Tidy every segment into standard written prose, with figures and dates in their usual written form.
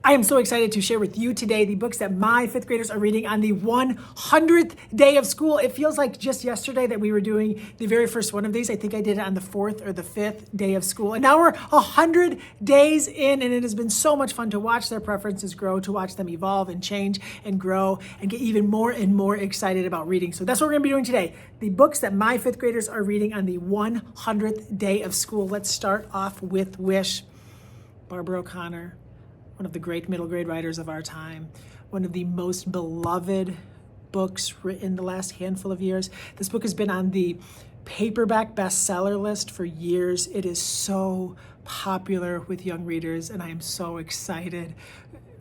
I am so excited to share with you today the books that my fifth graders are reading on the 100th day of school. It feels like just yesterday that we were doing the very first one of these. I think I did it on the 4th or the 5th day of school. And now we're 100 days in, and it has been so much fun to watch their preferences grow, to watch them evolve and change and grow and get even more and more excited about reading. So that's what we're going to be doing today. The books that my fifth graders are reading on the 100th day of school. Let's start off with Wish. Barbara O'Connor, one of the great middle grade writers of our time, one of the most beloved books written the last handful of years. This book has been on the paperback bestseller list for years. It is so popular with young readers, and I am so excited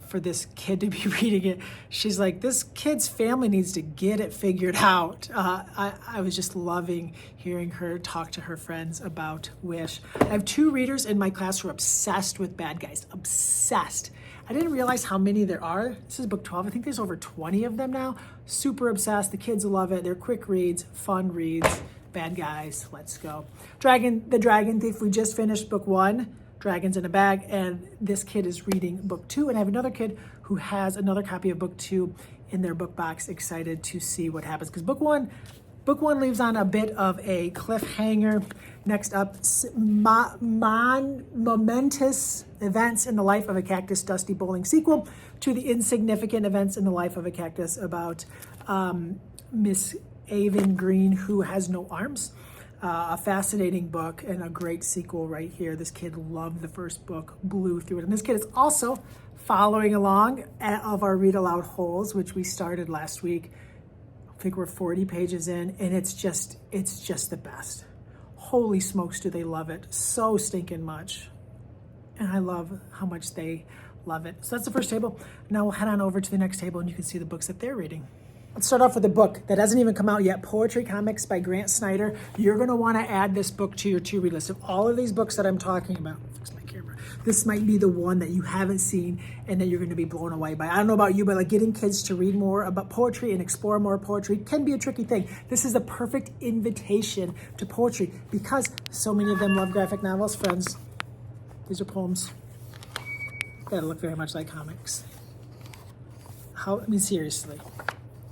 for this kid to be reading it. She's like, this kid's family needs to get it figured out. I was just loving hearing her talk to her friends about Wish. I have 2 readers in my class who are obsessed with bad guys, obsessed. I didn't realize how many there are. This is book 12. I think there's over 20 of them now. Super obsessed. The kids love it. They're quick reads, fun reads, bad guys. Let's go. The Dragon Thief. We just finished book 1. Dragons in a Bag, and this kid is reading book 2, and I have another kid who has another copy of book 2 in their book box, excited to see what happens, because book one leaves on a bit of a cliffhanger. Next up, momentous events in the life of a cactus, Dusty Bowling sequel to the insignificant events in the life of a cactus about Miss Avon Green, who has no arms. A fascinating book and a great sequel right here. This kid loved the first book, blew through it. And this kid is also following along of our read aloud holes, which we started last week. I think we're 40 pages in, and it's just the best. Holy smokes, do they love it so stinking much. And I love how much they love it. So that's the first table. Now we'll head on over to the next table and you can see the books that they're reading. Let's start off with a book that hasn't even come out yet, Poetry Comics by Grant Snyder. You're going to want to add this book to your to-read list. Of all of these books that I'm talking about, fix my camera, this might be the one that you haven't seen and that you're going to be blown away by. I don't know about you, but like getting kids to read more about poetry and explore more poetry can be a tricky thing. This is a perfect invitation to poetry because so many of them love graphic novels. Friends, these are poems that look very much like comics.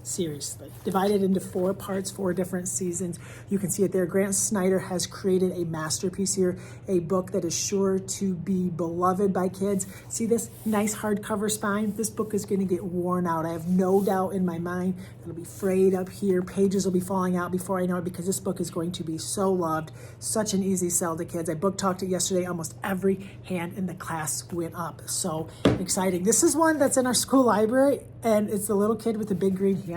Seriously, divided into 4 parts, 4 different seasons. You can see it there. Grant Snyder has created a masterpiece here, a book that is sure to be beloved by kids. See this nice hardcover spine? This book is going to get worn out. I have no doubt in my mind it'll be frayed up here. Pages will be falling out before I know it because this book is going to be so loved. Such an easy sell to kids. I book talked it yesterday. Almost every hand in the class went up. So exciting. This is one that's in our school library, and it's the little kid with the big green hand.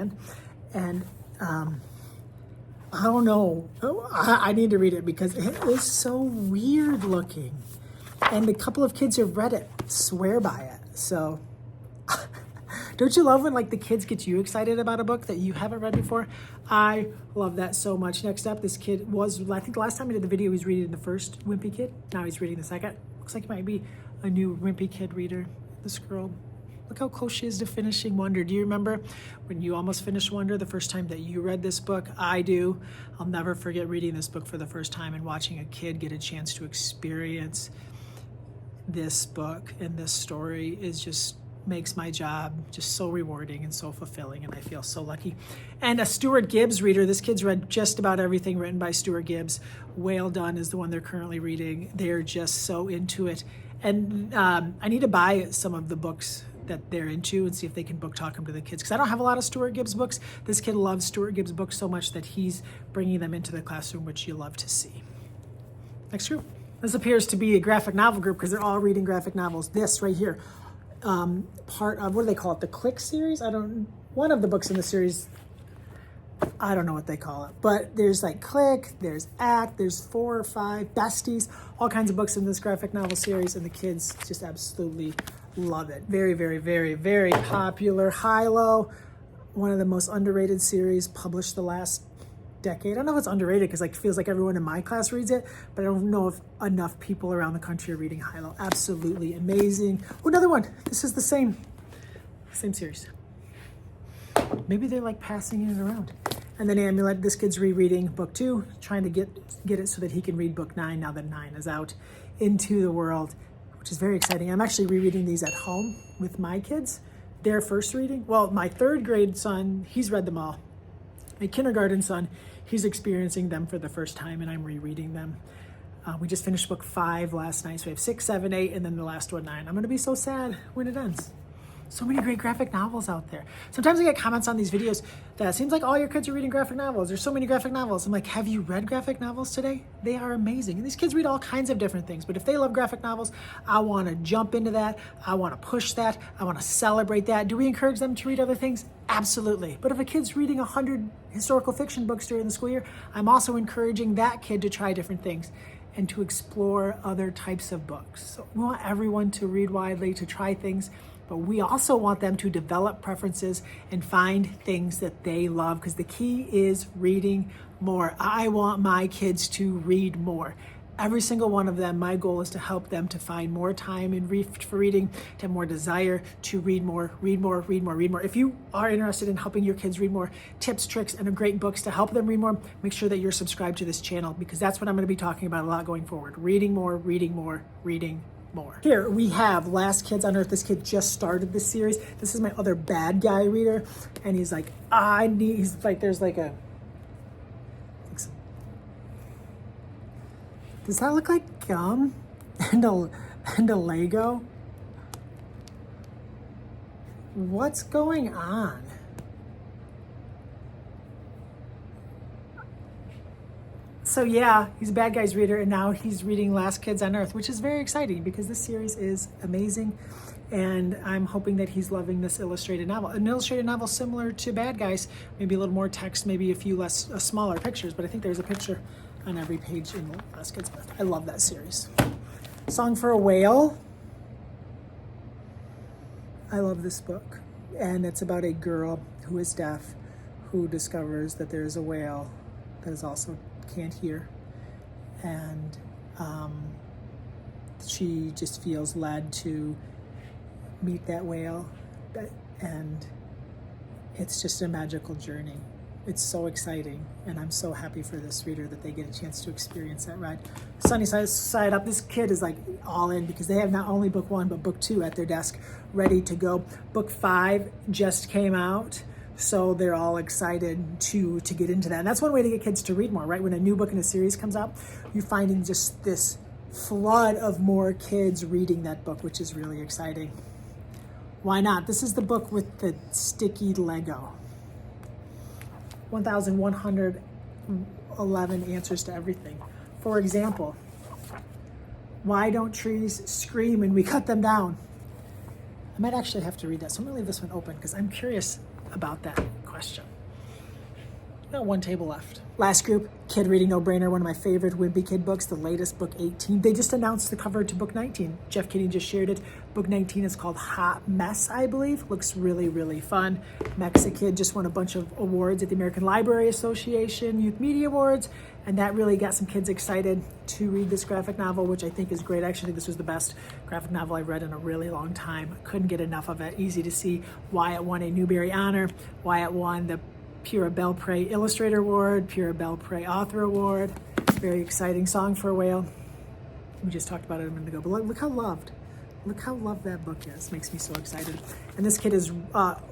And I don't know, I need to read it because it is so weird looking. And a couple of kids who have read it swear by it. So don't you love when like the kids get you excited about a book that you haven't read before? I love that so much. Next up, this kid was, I think the last time he did the video, he was reading the first Wimpy Kid. Now he's reading the second. Looks like he might be a new Wimpy Kid reader, this girl. Look how close she is to finishing Wonder. Do you remember when you almost finished Wonder the first time that you read this book? I do. I'll never forget reading this book for the first time and watching a kid get a chance to experience this book and this story is just makes my job just so rewarding and so fulfilling, and I feel so lucky. And a Stuart Gibbs reader. This kid's read just about everything written by Stuart Gibbs. Whale Done is the one they're currently reading. They're just so into it. And I need to buy some of the books that they're into and see if they can book talk them to the kids, because I don't have a lot of Stuart Gibbs books. This kid loves Stuart Gibbs books so much that he's bringing them into the classroom, which you love to see. Next group. This appears to be a graphic novel group because they're all reading graphic novels. This right here, part of, what do they call it? The Click series? One of the books in the series, I don't know what they call it, but there's like Click, there's Act, there's 4 or 5, Besties, all kinds of books in this graphic novel series, and the kids just absolutely love it. Very, very, very, very popular. High-Low, one of the most underrated series published the last decade. I don't know if it's underrated because like it feels like everyone in my class reads it, but I don't know if enough people around the country are reading High-Low. Absolutely amazing. Oh, another one. This is the same series. Maybe they're like passing it around. And then Amulet, this kid's rereading book 2, trying to get it so that he can read book 9 now that 9 is out into the world. which is very exciting. I'm actually rereading these at home with my kids. Their first reading. Well, my 3rd grade son, he's read them all. My kindergarten son, he's experiencing them for the first time, and I'm rereading them. We just finished book 5 last night, so we have 6, 7, 8, and then the last one 9. I'm gonna be so sad when it ends. So many great graphic novels out there. Sometimes I get comments on these videos that it seems like all your kids are reading graphic novels. There's so many graphic novels. I'm like, have you read graphic novels today? They are amazing. And these kids read all kinds of different things. But if they love graphic novels, I want to jump into that. I want to push that. I want to celebrate that. Do we encourage them to read other things? Absolutely. But if a kid's reading 100 historical fiction books during the school year, I'm also encouraging that kid to try different things and to explore other types of books. So we want everyone to read widely, to try things. But we also want them to develop preferences and find things that they love, because the key is reading more. I want my kids to read more. Every single one of them, my goal is to help them to find more time for reading, to have more desire to read more, read more, read more, read more. If you are interested in helping your kids read more, tips, tricks, and great books to help them read more, make sure that you're subscribed to this channel, because that's what I'm going to be talking about a lot going forward. Reading more, reading more, reading more. Here we have Last Kids on Earth. This kid just started this series. This is my other bad guy reader, and he's like, he's like, there's like a, does that look like gum and a Lego? What's going on? So yeah, he's a bad guy's reader, and now he's reading Last Kids on Earth, which is very exciting because this series is amazing, and I'm hoping that he's loving this illustrated novel. An illustrated novel similar to Bad Guys, maybe a little more text, maybe a few less smaller pictures, but I think there's a picture on every page in Last Kids on Earth. I love that series. Song for a Whale. I love this book, and it's about a girl who is deaf who discovers that there is a whale that is also can't hear, and she just feels led to meet that whale, and it's just a magical journey. It's so exciting, and I'm so happy for this reader that they get a chance to experience that ride. Sunny side up, this kid is like all in because they have not only book 1 but book 2 at their desk ready to go. Book 5 just came out, so they're all excited to get into that. And that's one way to get kids to read more, right? When a new book in a series comes out, you're finding just this flood of more kids reading that book, which is really exciting. Why not? This is the book with the sticky Lego. 1,111 answers to everything. For example, why don't trees scream when we cut them down? I might actually have to read that, so I'm gonna leave this one open because I'm curious about that question. Got 1 table left. Last group, Kid Reading No Brainer, one of my favorite Wimpy Kid books, the latest, book 18. They just announced the cover to book 19. Jeff Kinney just shared it. Book 19 is called Hot Mess, I believe. Looks really, really fun. Mexikid just won a bunch of awards at the American Library Association Youth Media Awards, and that really got some kids excited to read this graphic novel, which I think is great. Actually, this was the best graphic novel I've read in a really long time. Couldn't get enough of it. Easy to see why it won a Newbery Honor, why it won the Pura Belpré Illustrator Award, Pura Belpré Author Award. Very exciting. Song for a Whale. We just talked about it a minute ago, but look how loved that book is. Makes me so excited. And this kid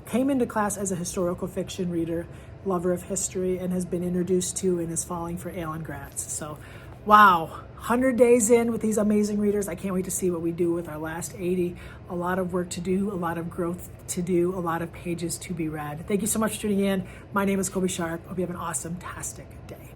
came into class as a historical fiction reader, lover of history, and has been introduced to and is falling for Alan Gratz. So, wow, 100 days in with these amazing readers. I can't wait to see what we do with our last 80. A lot of work to do, a lot of growth to do, a lot of pages to be read. Thank you so much for tuning in. My name is Colby Sharp. Hope you have an awesome-tastic day.